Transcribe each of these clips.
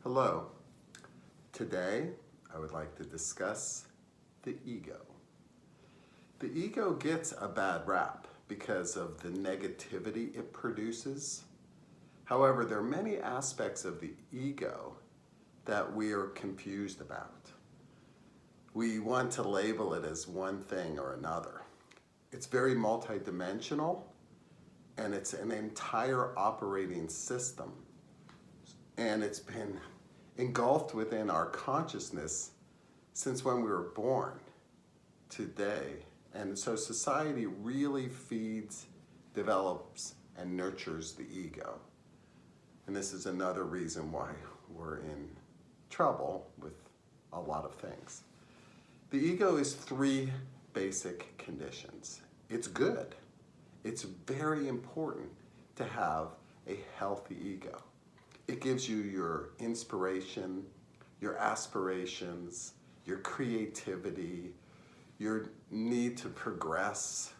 Hello. Today, I would like to discuss the ego. The ego gets a bad rap because of the negativity it produces. However, there are many aspects of the ego that we are confused about. We want to label it as one thing or another. It's very multidimensional, and it's an entire operating system. And it's been engulfed within our consciousness since when we were born today. And so society really feeds, develops, and nurtures the ego. And this is another reason why we're in trouble with a lot of things. The ego is three basic conditions. It's good. It's very important to have a healthy ego. It gives you your inspiration, your aspirations, your creativity, your need to progress,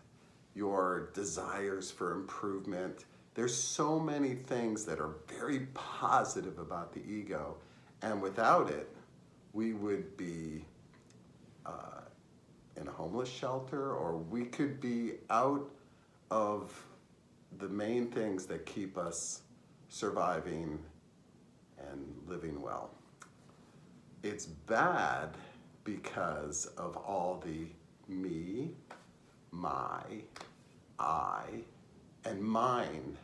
your desires for improvement. There's so many things that are very positive about the ego, and without it, we would be in a homeless shelter, or we could be out of the main things that keep us surviving and living well. It's bad because of all the me, my, I, and mine,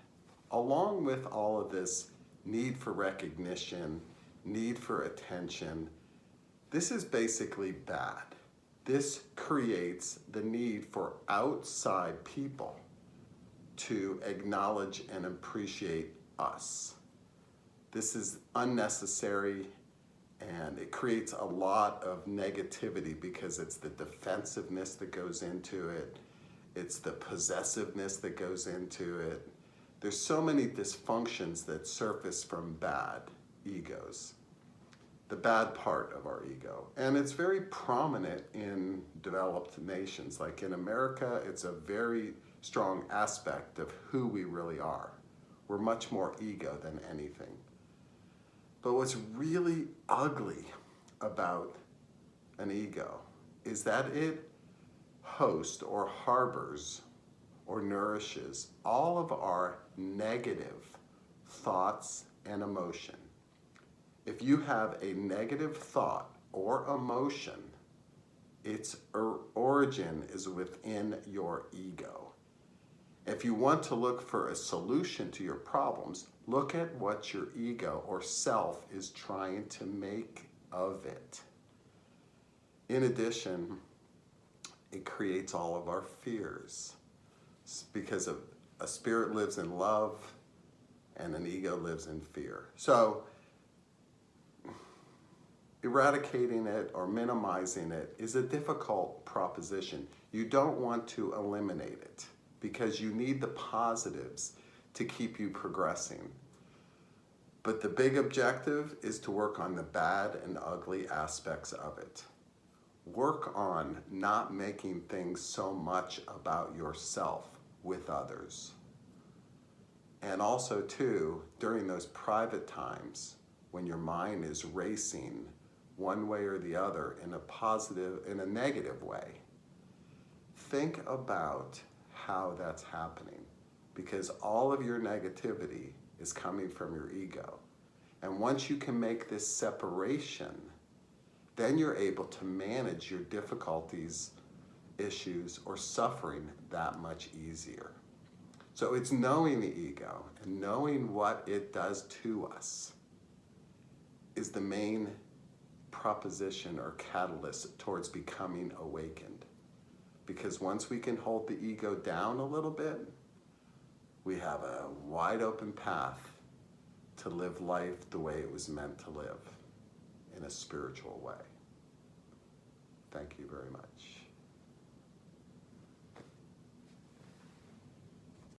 along with all of this need for recognition, need for attention. This is basically bad. This creates the need for outside people to acknowledge and appreciate us. This is unnecessary, and it creates a lot of negativity because it's the defensiveness that goes into it. It's the possessiveness that goes into it. There's so many dysfunctions that surface from bad egos, the bad part of our ego. And it's very prominent in developed nations. Like in America, it's a very strong aspect of who we really are. We're much more ego than anything. But what's really ugly about an ego is that it hosts or harbors or nourishes all of our negative thoughts and emotion. If you have a negative thought or emotion, its origin is within your ego. If you want to look for a solution to your problems, look at what your ego or self is trying to make of it. In addition, it creates all of our fears because a spirit lives in love and an ego lives in fear. So eradicating it or minimizing it is a difficult proposition. You don't want to eliminate it because you need the positives to keep you progressing. But the big objective is to work on the bad and ugly aspects of it. Work on not making things so much about yourself with others. And also too, during those private times when your mind is racing one way or the other in a negative way, think about how that's happening, because all of your negativity is coming from your ego. And once you can make this separation, then you're able to manage your difficulties, issues, or suffering that much easier. So it's knowing the ego and knowing what it does to us is the main proposition or catalyst towards becoming awakened. Because once we can hold the ego down a little bit, we have a wide open path to live life the way it was meant to live, in a spiritual way. Thank you very much.